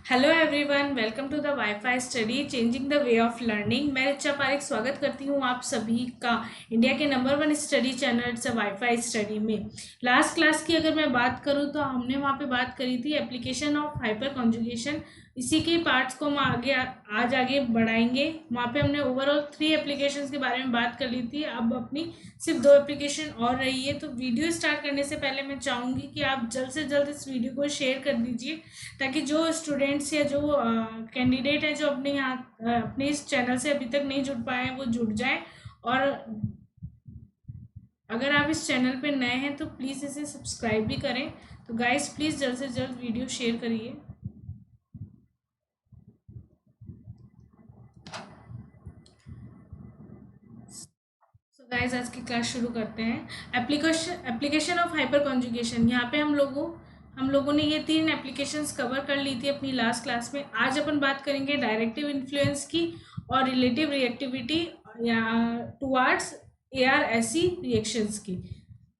Hello everyone, welcome to the WiFi study changing the way of learning. मैं रिचा पारिक स्वागत करती हूँ आप सभी का इंडिया के नंबर 1 स्टडी चैनल से वाईफाई स्टडी में। लास्ट क्लास की अगर मैं बात करूँ तो हमने वहाँ पे बात करी थी एप्लीकेशन ऑफ हाइपर कॉन्जुगेशन। इसी के पार्ट्स को हम आज आगे बढ़ाएंगे। वहाँ पे हमने ओवरऑल 3 एप्लीकेशंस के बारे में बात कर ली थी। अब अपनी सिर्फ 2 एप्लीकेशन और रही है। तो वीडियो स्टार्ट करने से पहले मैं चाहूँगी कि आप जल्द से जल्द इस वीडियो को शेयर कर दीजिए, ताकि जो स्टूडेंट्स या जो कैंडिडेट हैं जो अपने यहाँ अपने इस चैनल से अभी तक नहीं जुड़ पाए हैं वो जुड़ जाएं। और अगर आप इस चैनल पे नए हैं तो प्लीज़ इसे सब्सक्राइब भी करें। तो गाइस प्लीज़ जल्द से जल्द वीडियो शेयर करिए। सो गाइस आज की क्लास शुरू करते हैं। Application of hyper conjugation. यहाँ पे हम लोगों ने ये 3 एप्लीकेशंस कवर कर ली थी अपनी लास्ट क्लास में। आज अपन बात करेंगे डायरेक्टिव इन्फ्लुएंस की और रिलेटिव रिएक्टिविटी या टुवार्ड्स ARSE रिएक्शंस की।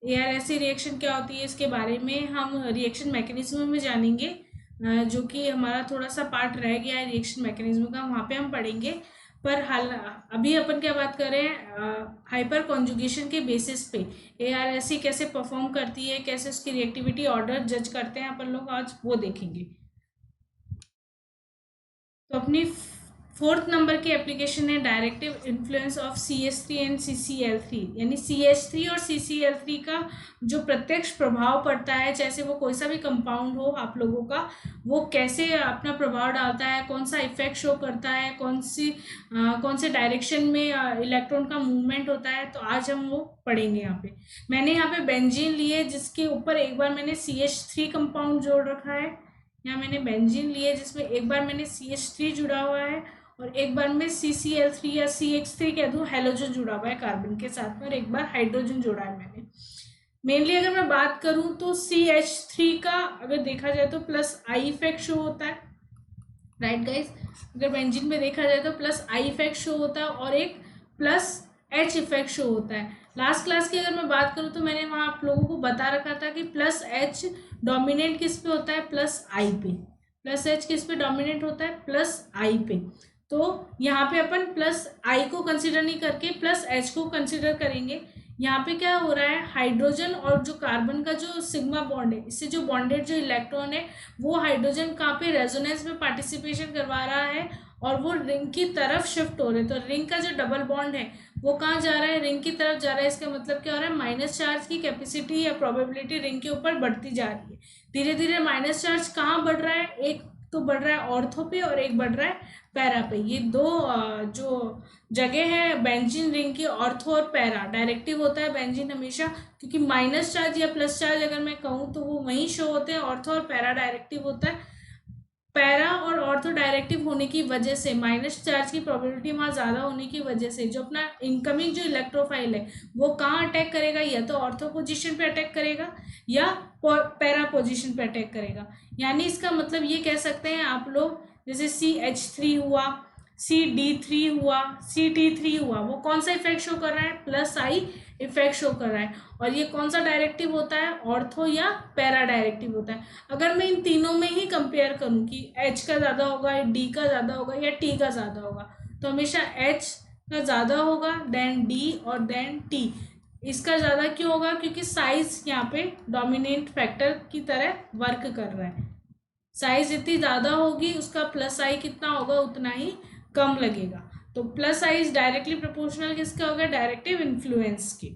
ARSE रिएक्शन क्या होती है इसके बारे में हम रिएक्शन मैकेनिज्म में जानेंगे, जो कि हमारा थोड़ा सा पार्ट रह गया है रिएक्शन मैकेनिज्म का, वहाँ पे हम पढ़ेंगे। पर हाल अभी अपन क्या बात कर रहे हैं हाइपर कॉन्जुगेशन के बेसिस पे ARSE कैसे परफॉर्म करती है, कैसे उसकी रिएक्टिविटी ऑर्डर जज करते हैं अपन लोग, आज वो देखेंगे। तो अपनी 4th नंबर की एप्लीकेशन है directive influence of CH3 and CCl3। यानी CH3 और CCl3 का जो प्रत्यक्ष प्रभाव पड़ता है, जैसे वो कोई सा भी कंपाउंड हो आप लोगों का, वो कैसे अपना प्रभाव डालता है, कौन सा इफेक्ट शो करता है, कौन से डायरेक्शन में इलेक्ट्रॉन का मूवमेंट होता है। तो आज हम वो पढ़ेंगे। यहाँ पे मैंने यहाँ पे बेंजीन लिए जिसके ऊपर एक बार मैंने CH3 कंपाउंड जोड़ रखा है। यहाँ मैंने बेंजीन लिए जिसमें एक बार मैंने CH3 जुड़ा हुआ है और एक बार में CCl3 या CH3 कह दूँ, हेलोजन जुड़ा हुआ है कार्बन के साथ में, और एक बार हाइड्रोजन जोड़ा है मैंने। मेनली अगर मैं बात करूँ तो CH3 का अगर देखा जाए तो प्लस आई इफेक्ट शो होता है, राइट गाइस। अगर बेंजीन में देखा जाए तो प्लस आई इफेक्ट शो होता है और एक प्लस H इफेक्ट शो होता है। लास्ट क्लास की अगर मैं बात करूँ तो मैंने वहाँ आप लोगों को बता रखा था कि प्लस H डोमिनेंट किस पे होता है, प्लस आई पे। प्लस H किस पे डोमिनेंट होता है, प्लस आई पे। तो यहाँ पे अपन प्लस आई को कंसिडर नहीं करके प्लस H को कंसिडर करेंगे। यहाँ पे क्या हो रहा है, हाइड्रोजन और जो कार्बन का जो सिग्मा बॉन्ड है, इससे जो बॉन्डेड जो इलेक्ट्रॉन है वो हाइड्रोजन कहाँ पे रेजोनेंस में पार्टिसिपेशन करवा रहा है और वो रिंग की तरफ शिफ्ट हो रहे हैं। तो रिंग का जो डबल बॉन्ड है वो कहाँ जा रहा है, रिंग की तरफ जा रहा है। इसका मतलब क्या हो रहा है, माइनस चार्ज की कैपेसिटी या प्रोबेबिलिटी रिंग के ऊपर बढ़ती जा रही है। धीरे धीरे माइनस चार्ज कहाँ बढ़ रहा है, एक तो बढ़ रहा है ऑर्थो पे और एक बढ़ रहा है पैरा पे। ये दो जो जगह है बेंजीन रिंग की, ऑर्थो और पैरा। डायरेक्टिव होता है बेंजीन हमेशा, क्योंकि माइनस चार्ज या प्लस चार्ज अगर मैं कहूँ तो वो वहीं शो होते हैं। ऑर्थो और पैरा डायरेक्टिव होता है। पैरा और ऑर्थो डायरेक्टिव होने की वजह से, माइनस चार्ज की प्रोबेबिलिटी वहाँ ज़्यादा होने की वजह से, जो अपना इनकमिंग जो इलेक्ट्रोफाइल है वो कहाँ अटैक करेगा, या तो ऑर्थो पोजीशन पे अटैक करेगा या पैरा पोजीशन पे अटैक करेगा। यानी इसका मतलब ये कह सकते हैं आप लोग, जैसे CH3 हुआ, CD3 हुआ, CT3 हुआ, वो कौन सा इफेक्ट शो कर रहा है, प्लस आई इफेक्ट शो कर रहा है। और ये कौन सा डायरेक्टिव होता है, ऑर्थो या पैरा डायरेक्टिव होता है। अगर मैं इन तीनों में ही कंपेयर करूं कि H का ज़्यादा होगा या D का ज़्यादा होगा या T का ज़्यादा होगा, तो हमेशा H का ज़्यादा होगा देन D और देन T। इसका ज़्यादा क्यों होगा, क्योंकि साइज यहाँ पे डोमिनेंट फैक्टर की तरह वर्क कर रहा है। साइज जितनी ज़्यादा होगी उसका प्लस आई कितना होगा, उतना ही कम लगेगा। तो plus I is directly proportional किसका होगा, डायरेक्टिव इन्फ्लुएंस की।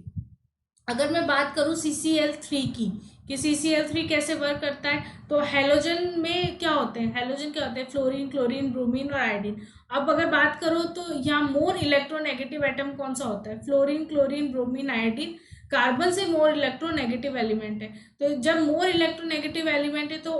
अगर मैं बात करूँ CCl3 की कि CCl3 कैसे वर्क करता है, तो हेलोजन में क्या होते हैं, हेलोजन क्या होते हैं, फ्लोरीन, क्लोरीन, ब्रोमीन और आयोडीन। अब अगर बात करो तो यहाँ मोर इलेक्ट्रोनेगेटिव एटम कौन सा होता है, fluorine, chlorine, bromine, iodine. Carbon से मोर इलेक्ट्रोनेगेटिव एलिमेंट है। तो जब मोर इलेक्ट्रोनेगेटिव एलिमेंट है तो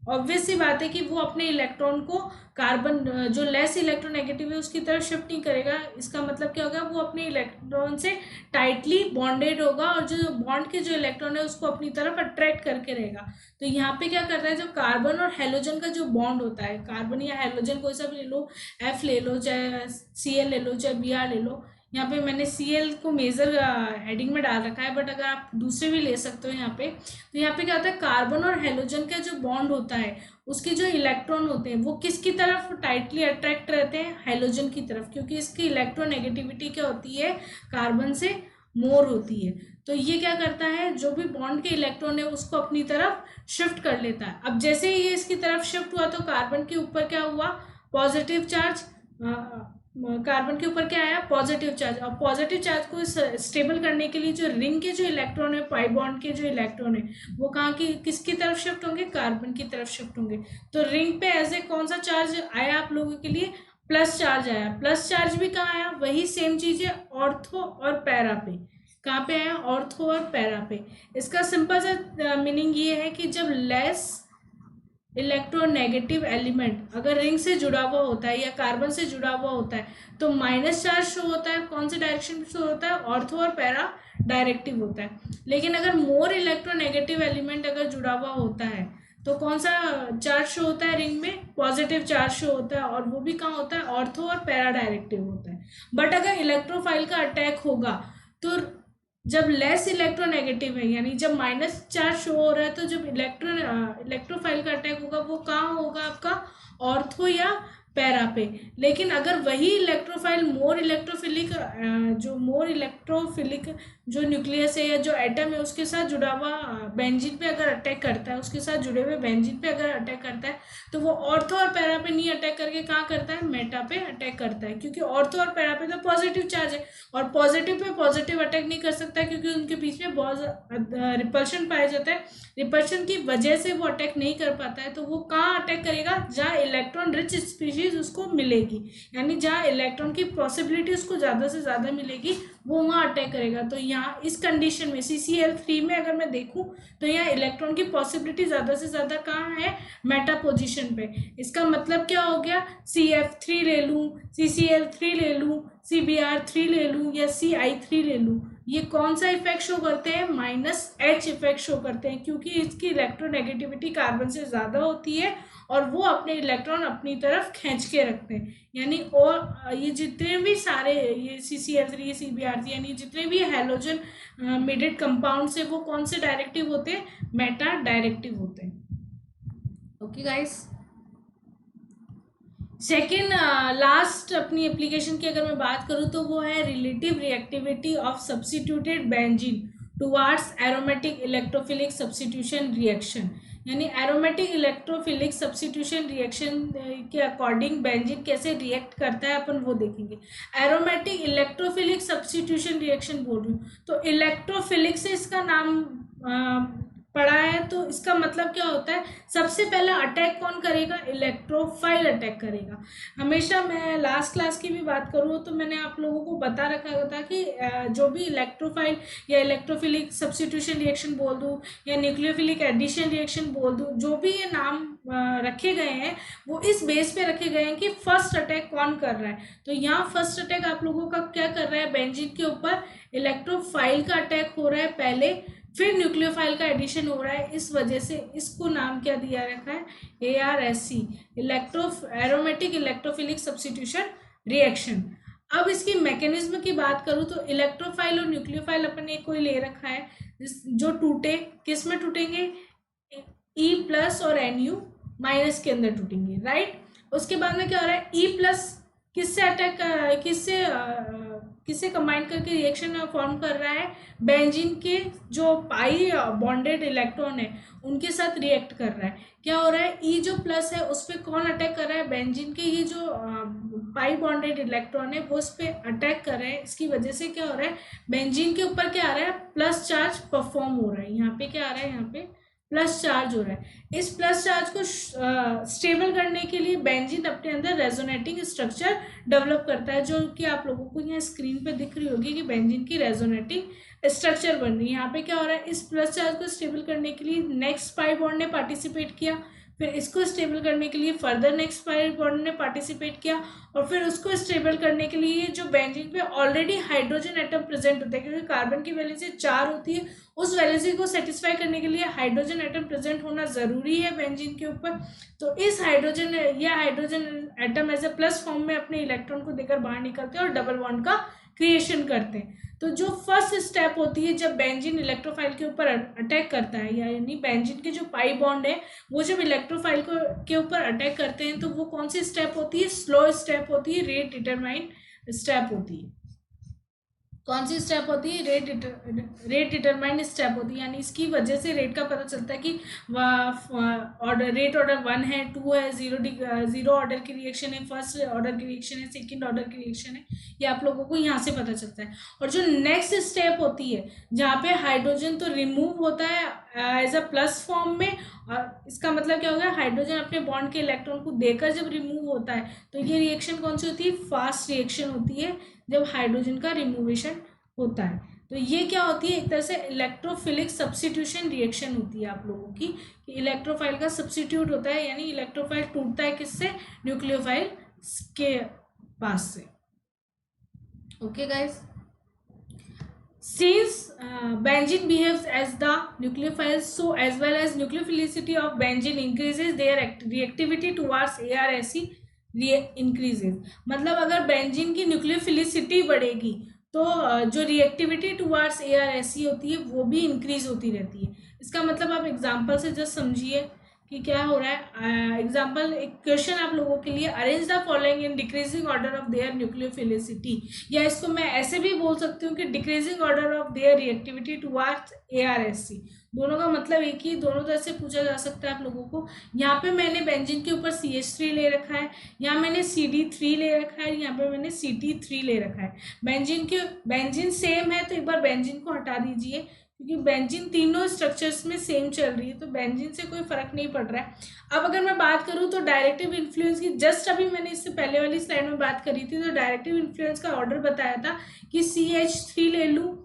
ऑब्वियस सी बात है कि वो अपने इलेक्ट्रॉन को कार्बन जो लेस इलेक्ट्रोनेगेटिव है उसकी तरफ शिफ्ट नहीं करेगा। इसका मतलब क्या होगा, वो अपने इलेक्ट्रॉन से टाइटली बॉन्डेड होगा और जो बॉन्ड के जो इलेक्ट्रॉन है उसको अपनी तरफ अट्रैक्ट करके रहेगा। तो यहाँ पे क्या कर रहा है, जो कार्बन और हेलोजन का जो बॉन्ड होता है, कार्बन या हेलोजन कोई सा भी ले लो, F ले लो चाहे Cl ले लो चाहे Br ले लो, यहाँ पे मैंने Cl को मेजर हेडिंग में डाल रखा है, बट अगर आप दूसरे भी ले सकते हो यहाँ पे। तो यहाँ पे क्या होता है, कार्बन और हेलोजन का जो बॉन्ड होता है उसके जो इलेक्ट्रॉन होते हैं वो किसकी तरफ टाइटली अट्रैक्ट रहते हैं, हेलोजन की तरफ, क्योंकि इसकी इलेक्ट्रोनेगेटिविटी क्या होती है, कार्बन से मोर होती है। तो ये क्या करता है, जो भी बॉन्ड के इलेक्ट्रॉन है उसको अपनी तरफ शिफ्ट कर लेता है। अब जैसे ही ये इसकी तरफ शिफ्ट हुआ तो कार्बन के ऊपर क्या हुआ, पॉजिटिव चार्ज, कार्बन के ऊपर क्या आया, पॉजिटिव चार्ज। और पॉजिटिव चार्ज को स्टेबल करने के लिए जो रिंग के जो इलेक्ट्रॉन है, पाई बॉन्ड के जो इलेक्ट्रॉन है वो कहाँ की, किसकी तरफ शिफ्ट होंगे, कार्बन की तरफ शिफ्ट होंगे। तो रिंग पे ऐसे कौन सा चार्ज आया आप लोगों के लिए, प्लस चार्ज आया। प्लस चार्ज भी कहाँ आया, वही सेम चीज है, ऑर्थो और पैरा पे। कहाँ पे आया, ऑर्थो और पैरा पे। इसका सिंपल सा मीनिंग ये है कि जब लेस इलेक्ट्रोनेगेटिव एलिमेंट अगर रिंग से जुड़ा हुआ होता है या कार्बन से जुड़ा हुआ होता है तो माइनस चार्ज शो होता है। कौन से डायरेक्शन में शो होता है, ऑर्थो और पैरा डायरेक्टिव होता है। लेकिन अगर मोर इलेक्ट्रोनेगेटिव एलिमेंट अगर जुड़ा हुआ होता है तो कौन सा चार्ज शो होता है रिंग में, पॉजिटिव चार्ज शो होता है, और वो भी कहाँ होता है, ऑर्थो और पैरा डायरेक्टिव होता है। बट अगर इलेक्ट्रोफाइल का अटैक होगा तो जब लेस इलेक्ट्रोनेगेटिव है, यानी जब माइनस चार्ज शो हो रहा है, तो जब इलेक्ट्रोफाइल का अटैक होगा वो कहाँ होगा, आपका ऑर्थो या पैरा पे। लेकिन अगर वही इलेक्ट्रोफाइल मोर इलेक्ट्रोफिलिक जो न्यूक्लियस है या जो एटम है उसके साथ जुड़ा हुआ बेंजीन पे अगर अटैक करता है, उसके साथ जुड़े हुए बेंजीन पे अगर अटैक करता है तो वो ऑर्थो और पैरा पे नहीं अटैक करके कहाँ करता है, मेटा पे अटैक करता है। क्योंकि ऑर्थो और पैरा पे तो पॉजिटिव चार्ज है और पॉजिटिव पे पॉजिटिव अटैक नहीं कर सकता क्योंकि उनके बीच में बहुत रिपल्शन पाया जाता है। रिपल्शन की वजह से वो अटैक नहीं कर पाता है। तो वो कहाँ अटैक करेगा, जहाँ इलेक्ट्रॉन रिच स्पीशीज उसको मिलेगी, यानी जहाँ इलेक्ट्रॉन की पॉसिबिलिटी उसको ज़्यादा से ज़्यादा मिलेगी वो वहाँ अटैक करेगा। तो यहाँ इस कंडीशन में CCl3 में अगर मैं देखूँ तो यहाँ इलेक्ट्रॉन की पॉसिबिलिटी ज़्यादा से ज़्यादा कहाँ है, मेटा पोजिशन पे। इसका मतलब क्या हो गया, CF3 ले लूँ, CCl3 ले लूँ, CBr3 ले लूँ या CI3 ले लूँ, ये कौन सा इफेक्ट शो करते हैं, -H इफेक्ट शो करते हैं, क्योंकि इसकी इलेक्ट्रोनेगेटिविटी कार्बन से ज़्यादा होती है और वो अपने इलेक्ट्रॉन अपनी तरफ खींच के रखते हैं। यानी और ये जितने भी सारे ये CCl3 CBr3 यानी जितने भी हैलोजन मिडेड कंपाउंड्स है वो कौन से डायरेक्टिव होते हैं, मेटा डायरेक्टिव होते हैं। ओके गाइस, सेकेंड लास्ट अपनी एप्लीकेशन की अगर मैं बात करूँ तो वो है relative reactivity of substituted benzene towards aromatic electrophilic substitution reaction. यानी एरोमेटिक इलेक्ट्रोफिलिक सब्स्टिट्यूशन रिएक्शन के अकॉर्डिंग बेंजीन कैसे रिएक्ट करता है अपन वो देखेंगे। एरोमेटिक इलेक्ट्रोफिलिक सब्स्टिट्यूशन रिएक्शन बोल रही हूँ तो इलेक्ट्रोफिलिक से इसका नाम पढ़ा है। तो इसका मतलब क्या होता है, सबसे पहला अटैक कौन करेगा, इलेक्ट्रोफाइल अटैक करेगा। हमेशा मैं लास्ट क्लास की भी बात करूँ तो मैंने आप लोगों को बता रखा था कि जो भी इलेक्ट्रोफाइल या इलेक्ट्रोफिलिक सब्स्टिट्यूशन रिएक्शन बोल दूँ या न्यूक्लियोफिलिक एडिशन रिएक्शन बोल दूँ, जो भी ये नाम रखे गए हैं वो इस बेस पे रखे गए हैं कि फर्स्ट अटैक कौन कर रहा है। तो यहाँ फर्स्ट अटैक आप लोगों का क्या कर रहा है, बेंजीन के ऊपर इलेक्ट्रोफाइल का अटैक हो रहा है पहले, फिर न्यूक्लियोफाइल का एडिशन हो रहा है। इस वजह से इसको नाम क्या दिया रखा है, ARSC, aromatic electrophilic substitution reaction. अब इसकी मैकेनिज्म की बात करूँ तो इलेक्ट्रोफाइल और न्यूक्लियोफाइल अपन ने कोई ले रखा है जो टूटे, किस में टूटेंगे, E+ और Nu- के अंदर टूटेंगे, राइट। उसके बाद में क्या हो रहा है, E+ किससे अटैक, किससे कंबाइन करके रिएक्शन फॉर्म कर रहा है, बेंजीन के जो पाई बॉन्डेड इलेक्ट्रॉन है उनके साथ रिएक्ट कर रहा है। क्या हो रहा है, E जो प्लस है उस पर कौन अटैक कर रहा है, बेंजीन के ये जो पाई बॉन्डेड इलेक्ट्रॉन है वो उस पर अटैक कर रहे हैं। इसकी वजह से क्या हो रहा है, बेंजीन के ऊपर क्या आ रहा है, प्लस चार्ज परफॉर्म हो रहा है। यहाँ पे क्या आ रहा है, यहाँ पे प्लस चार्ज हो रहा है। इस प्लस चार्ज को स्टेबल करने के लिए बेंजीन अपने अंदर रेजोनेटिंग स्ट्रक्चर डेवलप करता है, जो कि आप लोगों को यहाँ स्क्रीन पे दिख रही होगी कि बेंजीन की रेजोनेटिंग स्ट्रक्चर बन रही है। यहाँ पे क्या हो रहा है, इस प्लस चार्ज को स्टेबल करने के लिए नेक्स्ट पाई बॉन्ड ने पार्टिसिपेट किया, फिर इसको स्टेबल करने के लिए फर्दर नेक्स्ट पाई बॉन्ड ने पार्टिसिपेट किया, और फिर उसको स्टेबल करने के लिए जो बेंजीन पे ऑलरेडी हाइड्रोजन एटम प्रेजेंट होता है, क्योंकि कार्बन की वैलेंसी 4 होती है, उस वैलेंसी को सेटिस्फाई करने के लिए हाइड्रोजन एटम प्रेजेंट होना ज़रूरी है बेंजीन के ऊपर। तो इस hydrogen atom as a plus form में अपने इलेक्ट्रॉन को देकर बाहर निकलते हैं और डबल बॉन्ड का क्रिएशन करते हैं। तो जो फर्स्ट स्टेप होती है जब बेंजीन इलेक्ट्रोफाइल के ऊपर अटैक करता है, यानी बेंजीन के जो पाई बॉन्ड है वो जब इलेक्ट्रोफाइल को के ऊपर अटैक करते हैं, तो वो कौन सी स्टेप होती है? स्लो स्टेप होती है, रेट डिटरमाइंड स्टेप होती है। कौन सी स्टेप होती है? रेट डिटरमाइंड स्टेप होती है, यानी इसकी वजह से रेट का पता चलता है कि ऑर्डर रेट ऑर्डर 1 है, 2 है, जीरो ऑर्डर की रिएक्शन है, फर्स्ट ऑर्डर की रिएक्शन है, सेकंड ऑर्डर की रिएक्शन है, ये आप लोगों को यहाँ से पता चलता है। और जो नेक्स्ट स्टेप होती है जहाँ पे हाइड्रोजन तो रिमूव होता है एज अ प्लस फॉर्म में, और इसका मतलब क्या हो गया? हाइड्रोजन अपने बॉन्ड के इलेक्ट्रॉन को देकर जब रिमूव होता है, तो ये रिएक्शन कौन सी होती है? फास्ट रिएक्शन होती है जब हाइड्रोजन का रिमूवेशन होता है। तो ये क्या होती है? एक तरह से इलेक्ट्रोफिलिक सब्स्टिट्यूशन रिएक्शन होती है आप लोगों की, कि इलेक्ट्रोफाइल का सब्स्टिट्यूट होता है, यानी इलेक्ट्रोफाइल टूटता है किससे? न्यूक्लियोफाइल के पास से। Okay guys, since benzene behaves as the nucleophile, so as well as nucleophilicity of benzene increases, their reactivity towards ARSE increases। मतलब अगर बेंजीन की न्यूक्लियोफिलिसिटी बढ़ेगी तो जो रिएक्टिविटी टुवार्ड्स ARSE होती है वो भी इंक्रीज होती रहती है। इसका मतलब आप एग्जांपल से जस्ट समझिए कि क्या हो रहा है। एग्जाम्पल, एक क्वेश्चन आप लोगों के लिए, arrange the following in decreasing order of their nucleophilicity, या इसको मैं ऐसे भी बोल सकती हूँ कि decreasing order of their reactivity towards ARSE। दोनों का मतलब एक ही, दोनों तरह से पूछा जा सकता है आप लोगों को। यहाँ पे मैंने बेंजीन के ऊपर CH3 ले रखा है, यहाँ मैंने CD3 ले रखा है, यहाँ पे मैंने CT3 ले रखा है। बेंजीन सेम है तो एक बार बेंजीन को हटा दीजिए, क्योंकि बेंजीन तीनों स्ट्रक्चर्स में सेम चल रही है, तो बेंजीन से कोई फर्क नहीं पड़ रहा है। अब अगर मैं बात करूँ तो डायरेक्टिव इन्फ्लुएंस की, जस्ट अभी मैंने इससे पहले वाली स्लाइड में बात करी थी, तो डायरेक्टिव इन्फ्लुएंस का ऑर्डर बताया था कि CH3 ले लूँ,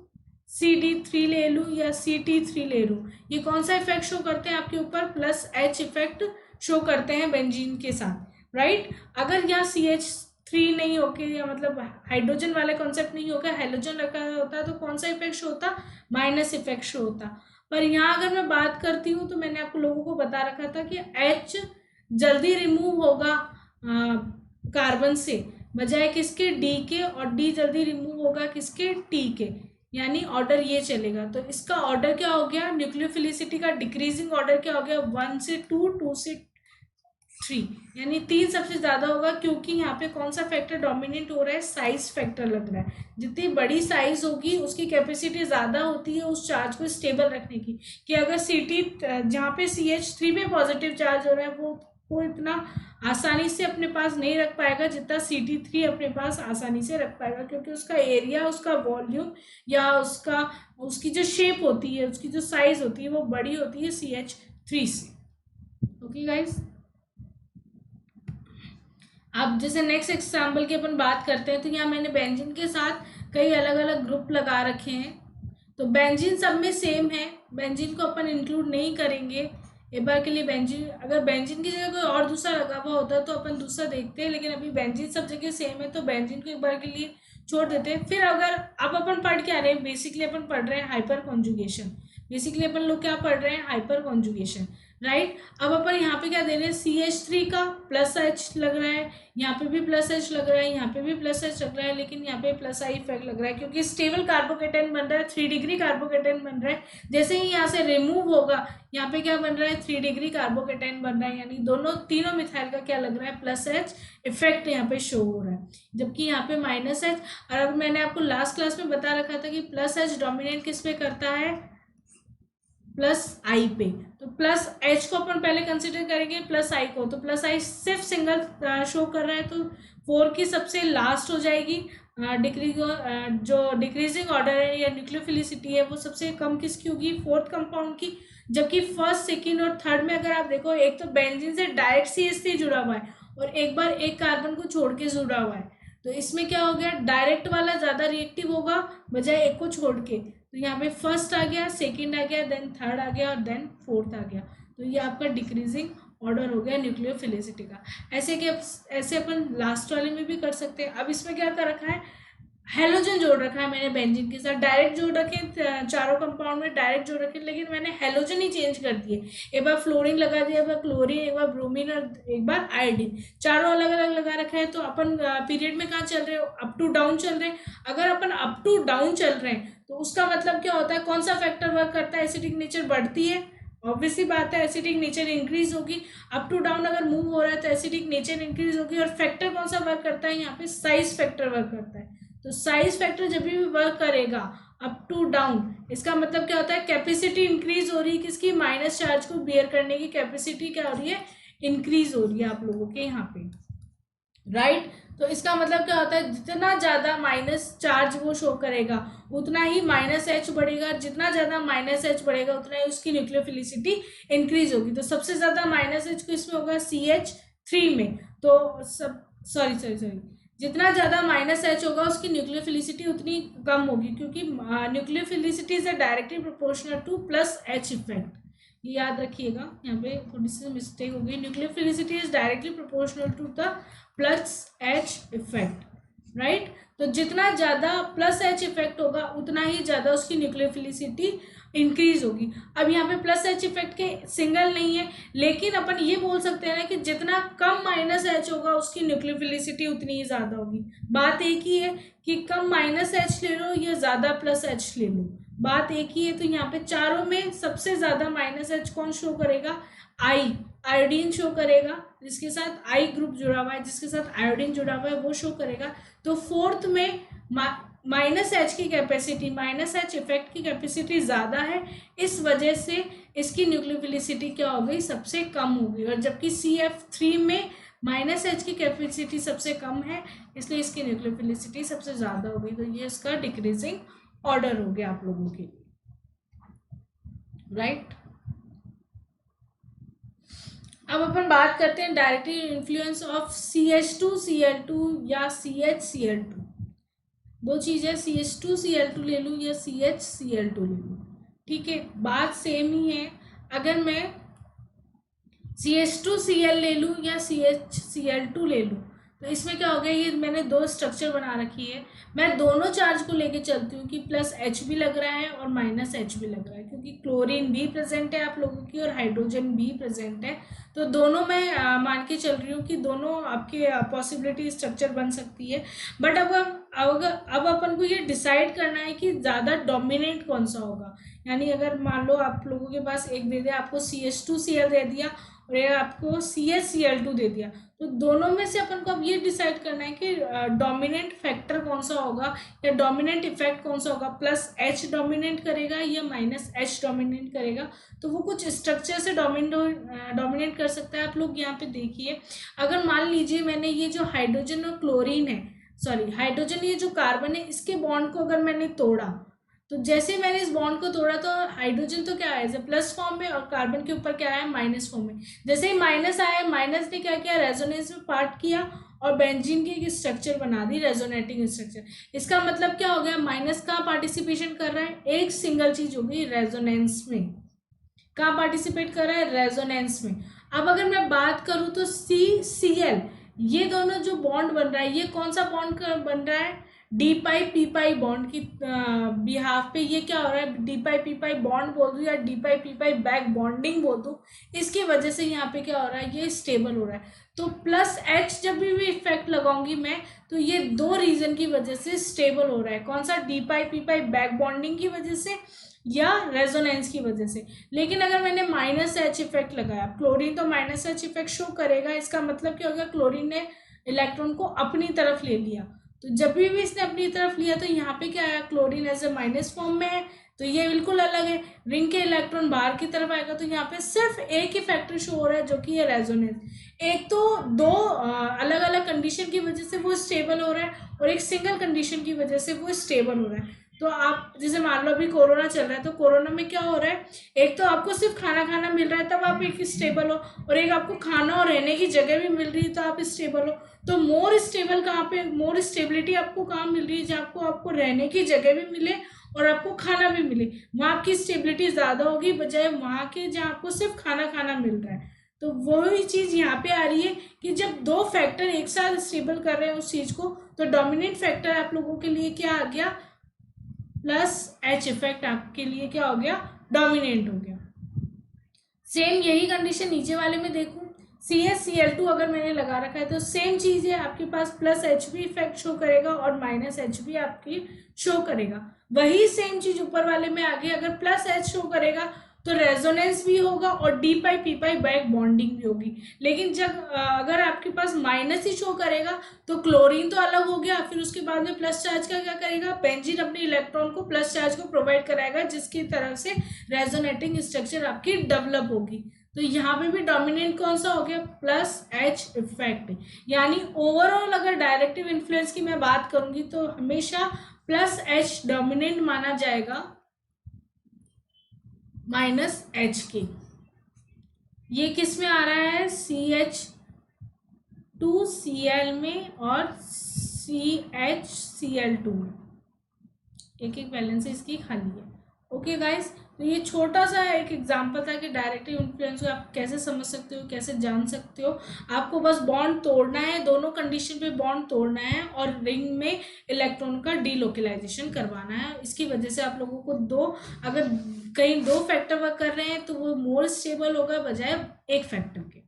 CD3 ले लूँ या CT3 ले लूँ। ये कौन सा इफेक्ट शो करते हैं आपके ऊपर? +H इफेक्ट शो करते हैं बेंजीन के साथ, राइट। अगर यहाँ CH3 नहीं होके, या मतलब हाइड्रोजन वाला कॉन्सेप्ट नहीं होगा, हाइड्रोजन रखा होता तो कौन सा इफेक्ट शो होता? माइनस इफेक्ट शो होता। पर यहाँ अगर मैं बात करती हूँ तो मैंने आपको लोगों को बता रखा था कि H जल्दी रिमूव होगा कार्बन से, बजाय किसके? D के, और D जल्दी रिमूव होगा किसके? T के, यानी ऑर्डर ये चलेगा। तो इसका ऑर्डर क्या हो गया? न्यूक्लियोफिलिसिटी का डिक्रीजिंग ऑर्डर क्या हो गया? 1 से 2, 2 से 3, यानी 3 सबसे ज्यादा होगा, क्योंकि यहाँ पे कौन सा फैक्टर डोमिनेट हो रहा है? साइज फैक्टर लग रहा है। जितनी बड़ी साइज होगी उसकी कैपेसिटी ज्यादा होती है उस चार्ज को स्टेबल रखने की, कि अगर जहाँ पे CH3 पे पॉजिटिव चार्ज हो रहा है वो इतना आसानी से अपने पास नहीं रख पाएगा जितना CT3 अपने पास आसानी से रख पाएगा, क्योंकि उसका एरिया, उसका वॉल्यूम, या उसकी जो शेप होती है, उसकी जो साइज होती है वो बड़ी होती है CH3 से। ओके गाइस, अब जैसे नेक्स्ट एग्जाम्पल की अपन बात करते हैं, तो यहाँ मैंने बेंजीन के साथ कई अलग अलग ग्रुप लगा रखे हैं। तो बेंजीन सब में सेम है, बेंजीन को अपन इंक्लूड नहीं करेंगे एक बार के लिए। बेंजीन, अगर बेंजीन की जगह कोई और दूसरा लगा हुआ होता है तो अपन दूसरा देखते हैं, लेकिन अभी बेंजीन सब जगह सेम है तो बेंजीन को एक बार के लिए छोड़ देते हैं। फिर अगर अब अपन पढ़ के आ रहे हैं, बेसिकली अपन पढ़ रहे हैं हाइपर कॉन्जुगेशन। बेसिकली अपन लोग क्या पढ़ रहे हैं? Hyper conjugation, right. अब अपन यहाँ पे क्या दे रहे हैं? CH3 का +H लग रहा है, यहाँ पे भी +H लग रहा है, यहाँ पे भी +H लग रहा है, लेकिन यहाँ पे +I इफेक्ट लग रहा है, क्योंकि स्टेबल कार्बोकेटाइन बन रहा है, 3 डिग्री कार्बोकेटाइन बन रहा है। जैसे ही यहाँ से रिमूव होगा, यहाँ पे क्या बन रहा है? 3 डिग्री कार्बोकेटाइन बन रहा है, यानी तीनों मिथाइल का क्या लग रहा है? +H इफेक्ट यहाँ पे शो हो रहा है, जबकि यहाँ पे -H। और अब मैंने आपको लास्ट क्लास में बता रखा था कि +H डोमिनेट किस पे करता है? +I पे। तो +H को अपन पहले कंसिडर करेंगे, +I को। तो +I सिर्फ सिंगल शो कर रहा है, तो 4 की सबसे लास्ट हो जाएगी। जो डिक्रीजिंग ऑर्डर है या न्यूक्लियोफिलिसिटी है वो सबसे कम किसकी होगी? 4th कंपाउंड की। जबकि फर्स्ट, सेकंड और थर्ड में अगर आप देखो, एक तो बेंजीन से डायरेक्ट CH3 जुड़ा हुआ है और एक बार एक कार्बन को छोड़ के जुड़ा हुआ है, तो इसमें क्या हो गया? डायरेक्ट वाला ज्यादा रिएक्टिव होगा बजाय एक को छोड़ के। तो यहाँ पे फर्स्ट आ गया, सेकंड आ गया, देन थर्ड आ गया और देन फोर्थ आ गया। तो ये आपका डिक्रीजिंग ऑर्डर हो गया न्यूक्लियोफिलिसिटी का। ऐसे अपन लास्ट वाले में भी कर सकते हैं। अब इसमें क्या कर रखा है? हेलोजन जोड़ रखा है मैंने बेंजीन के साथ, डायरेक्ट जोड़ रखे चारों कंपाउंड में डायरेक्ट जोड़ रखे, लेकिन मैंने हेलोजन ही चेंज कर दिए। एक बार फ्लोरीन लगा दिया, एक बार क्लोरीन, एक बार ब्रोमीन और एक बार आयोडीन, चारों अलग अलग लगा रखा है। तो अपन पीरियड में कहाँ चल रहे हो, अप टू डाउन चल रहे हैं। अगर अपन अप टू डाउन चल रहे हैं तो उसका मतलब क्या होता है, कौन सा फैक्टर वर्क करता है, एसिडिक नेचर बढ़ती है, ऑब्वियसली बात है एसिडिक नेचर इंक्रीज होगी। अप टू डाउन अगर मूव हो रहा है तो एसिडिक नेचर इंक्रीज होगी। और फैक्टर कौन सा वर्क करता है, यहाँ पे साइज फैक्टर वर्क करता है। तो साइज फैक्टर जब भी वर्क करेगा अप टू डाउन, इसका मतलब क्या होता है, कैपेसिटी इंक्रीज हो रही है किसकी, माइनस चार्ज को बियर करने की कैपेसिटी क्या हो रही है, इंक्रीज हो रही है आप लोगों के यहाँ पे, राइट। तो इसका मतलब क्या होता है, जितना ज्यादा माइनस चार्ज वो शो करेगा उतना ही माइनस एच बढ़ेगा, जितना ज्यादा माइनस एच बढ़ेगा उतना ही उसकी न्यूक्लियोफिलिसिटी इंक्रीज होगी। तो सबसे ज्यादा माइनस एच किसमें होगा, CH3 में। तो सब सॉरी जितना ज्यादा माइनस एच होगा उसकी न्यूक्लियोफिलिसिटी उतनी कम होगी, क्योंकि nucleophilicity is directly proportional two plus H effect. ये याद रखिएगा, यहाँ पे थोड़ी सी मिस्टेक हो गई। Nucleophilicity is directly proportional to the plus H effect, right. तो जितना ज्यादा प्लस एच इफेक्ट होगा उतना ही ज्यादा उसकी न्यूक्लियोफिलिसिटी इंक्रीज होगी। अब यहाँ पे प्लस एच इफेक्ट के सिंगल नहीं है, लेकिन अपन ये बोल सकते हैं ना कि जितना कम माइनस एच होगा उसकी न्यूक्लियोफिलिसिटी उतनी ही ज्यादा होगी। बात एक ही है कि कम माइनस एच ले लो या ज्यादा प्लस एच ले लो, बात एक ही है। तो यहाँ पे चारों में सबसे ज्यादा माइनस एच कौन शो करेगा, आयोडीन शो करेगा, जिसके साथ आई ग्रुप जुड़ा हुआ है, जिसके साथ आयोडीन जुड़ा हुआ है वो शो करेगा। तो फोर्थ में माइनस एच की कैपेसिटी, माइनस एच इफेक्ट की कैपेसिटी ज्यादा है, इस वजह से इसकी न्यूक्लियोफिलिसिटी क्या हो गई, सबसे कम हो गई। और जबकि CF3 में माइनस एच की कैपेसिटी सबसे कम है, इसलिए इसकी न्यूक्लियोफिलिसिटी सबसे ज्यादा हो गई। तो ये इसका डिक्रीजिंग ऑर्डर हो गया आप लोगों के लिए, राइट। अब अपन बात करते हैं डायरेक्टली इन्फ्लुएंस ऑफ CH2Cl2 या CHCl2। दो चीजें, CH2Cl2 ले लूँ या CHCl2 ले लूँ, ठीक है, बात सेम ही है। अगर मैं CH2Cl ले लूँ या CHCl2 ले लूँ तो इसमें क्या हो गया, ये मैंने दो स्ट्रक्चर बना रखी है। मैं दोनों चार्ज को लेके चलती हूँ कि प्लस एच भी लग रहा है और माइनस एच भी लग रहा है, क्योंकि क्लोरीन भी प्रेजेंट है आप लोगों की और हाइड्रोजन भी प्रेजेंट है। तो दोनों मैं मान के चल रही हूँ कि दोनों आपके पॉसिबिलिटी स्ट्रक्चर बन सकती है। बट अब अपन को ये डिसाइड करना है कि ज़्यादा डोमिनेंट कौन सा होगा। यानी अगर मान लो आप लोगों के पास एक दे दिया, आपको CH2Cl दे दिया और ये आपको CHCl2 दे दिया, तो दोनों में से अपन को अब ये डिसाइड करना है कि डोमिनेंट फैक्टर कौन सा होगा या डोमिनेंट इफेक्ट कौन सा होगा, प्लस एच डोमिनेंट करेगा या माइनस एच डोमिनेंट करेगा। तो वो कुछ स्ट्रक्चर से डोमिनेट कर सकता है। आप लोग यहाँ पे देखिए, अगर मान लीजिए मैंने ये जो हाइड्रोजन और क्लोरीन है, सॉरी हाइड्रोजन, ये जो कार्बन है, इसके बॉन्ड को अगर मैंने तोड़ा, तो जैसे मैंने इस बॉन्ड को तोड़ा तो हाइड्रोजन तो क्या है, प्लस फॉर्म में, और कार्बन के ऊपर क्या है, माइनस फॉर्म में। जैसे ही माइनस आया, माइनस ने क्या किया, रेजोनेंस में पार्ट किया और बेंजीन की एक स्ट्रक्चर बना दी, रेजोनेटिंग स्ट्रक्चर। इसका मतलब क्या हो गया, माइनस का पार्टिसिपेशन कर रहा है, एक सिंगल चीज हो गई रेजोनेंस में। कहाँ पार्टिसिपेट कर रहा है, रेजोनेंस में। अब अगर मैं बात करूं तो CCl, ये दोनों जो बॉन्ड बन रहा है, ये कौन सा बॉन्ड बन रहा है, डी पाई पी पाई बॉन्ड की बिहाफ पे ये क्या हो रहा है, डी पाई पी पाई बॉन्ड बोल दूं या डी पाई पी पाई बैक बॉन्डिंग बोल दूं, इसकी वजह से यहाँ पे क्या हो रहा है, ये स्टेबल हो रहा है। तो प्लस एच जब भी इफेक्ट लगाऊंगी मैं, तो ये दो रीजन की वजह से स्टेबल हो रहा है। कौन सा, डी पाई पी पाई बैक बॉन्डिंग की वजह से या रेजोनेंस की वजह से। लेकिन अगर मैंने माइनस एच इफेक्ट लगाया, क्लोरीन तो माइनस एच इफेक्ट शो करेगा, इसका मतलब क्या हो गया, क्लोरीन ने इलेक्ट्रॉन को अपनी तरफ ले लिया। तो जब भी इसने अपनी तरफ लिया तो यहाँ पे क्या आया, chlorine as a minus form में है, तो ये बिल्कुल अलग है। रिंग के इलेक्ट्रॉन बाहर की तरफ आएगा तो यहाँ पे सिर्फ एक ही फैक्टर शो हो रहा है, जो कि है रेजोनेंस। एक तो दो अलग अलग कंडीशन की वजह से वो स्टेबल हो रहा है और एक सिंगल कंडीशन की वजह से वो स्टेबल हो रहा है। तो आप जैसे मान लो अभी कोरोना चल रहा है, तो कोरोना में क्या हो रहा है, एक तो आपको सिर्फ खाना मिल रहा है तब आप एक स्टेबल हो, और एक आपको खाना और रहने की जगह भी मिल रही है तो आप स्टेबल हो। तो मोर स्टेबल कहाँ पे, मोर स्टेबिलिटी आपको कहाँ मिल रही है, जहाँ आपको रहने की जगह भी मिले और आपको खाना भी मिले, वहाँ आपकी स्टेबिलिटी ज़्यादा होगी बजाय वहाँ के जहाँ आपको सिर्फ खाना मिल रहा है। तो वही चीज़ यहाँ पे आ रही है कि जब दो फैक्टर एक साथ स्टेबल कर रहे हैं उस चीज़ को, तो डोमिनेंट फैक्टर आप लोगों के लिए क्या आ गया, प्लस एच इफेक्ट आपके लिए क्या हो गया, डोमिनेंट हो गया। सेम यही कंडीशन नीचे वाले में देखूं, CH Cl2 अगर मैंने लगा रखा है तो सेम चीज़ है, आपके पास plus H B effect show करेगा और माइनस एच बी आपकी शो करेगा। वही सेम चीज़ ऊपर वाले में आ गई, अगर प्लस एच शो करेगा तो रेजोनेंस भी होगा और डी पाई पी पाई बैक बॉन्डिंग भी होगी। लेकिन जब अगर आपके पास माइनस ही शो करेगा तो क्लोरीन तो अलग हो गया, फिर उसके बाद में प्लस चार्ज का क्या करेगा, बेंजीन अपने इलेक्ट्रॉन को प्लस चार्ज को प्रोवाइड कराएगा, जिसकी तरफ से रेजोनेटिंग स्ट्रक्चर आपकी डेवलप होगी। तो यहाँ पे भी डोमिनेंट कौन सा हो गया, प्लस एच इफेक्ट। यानी ओवरऑल अगर डायरेक्टिव इन्फ्लुएंस की मैं बात करूंगी तो हमेशा प्लस एच डोमिनेंट माना जाएगा माइनस एच के। ये किस में आ रहा है, CH2Cl में और CHCl2 में, एक एक बैलेंस इसकी खाली है। ओके गाइस, तो ये छोटा सा एक एग्जांपल था कि डायरेक्टिव इन्फ्लुएंस को आप कैसे समझ सकते हो, कैसे जान सकते हो। आपको बस बॉन्ड तोड़ना है, दोनों कंडीशन पे बॉन्ड तोड़ना है और रिंग में इलेक्ट्रॉन का डीलोकलाइजेशन करवाना है। इसकी वजह से आप लोगों को अगर कहीं दो फैक्टर वर्क कर रहे हैं तो वो मोर स्टेबल होगा बजाय एक फैक्टर के।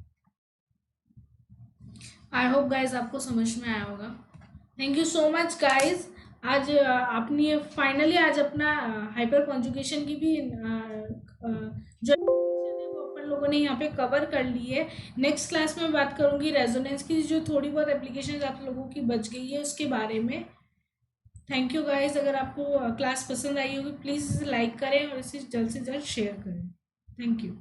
आई होप गाइज आपको समझ में आया होगा। Thank you so much guys. आज आपने फाइनली आज अपना हाइपर कॉन्जुगेशन की भी जो है वो अपन लोगों ने यहाँ पे कवर कर ली है। नेक्स्ट क्लास में बात करूँगी रेजोनेंस की, जो थोड़ी बहुत एप्लीकेशन आप लोगों की बच गई है उसके बारे में। Thank you guys. अगर आपको क्लास पसंद आई होगी प्लीज़ लाइक करें और इसे जल्द से जल्द शेयर करें। Thank you.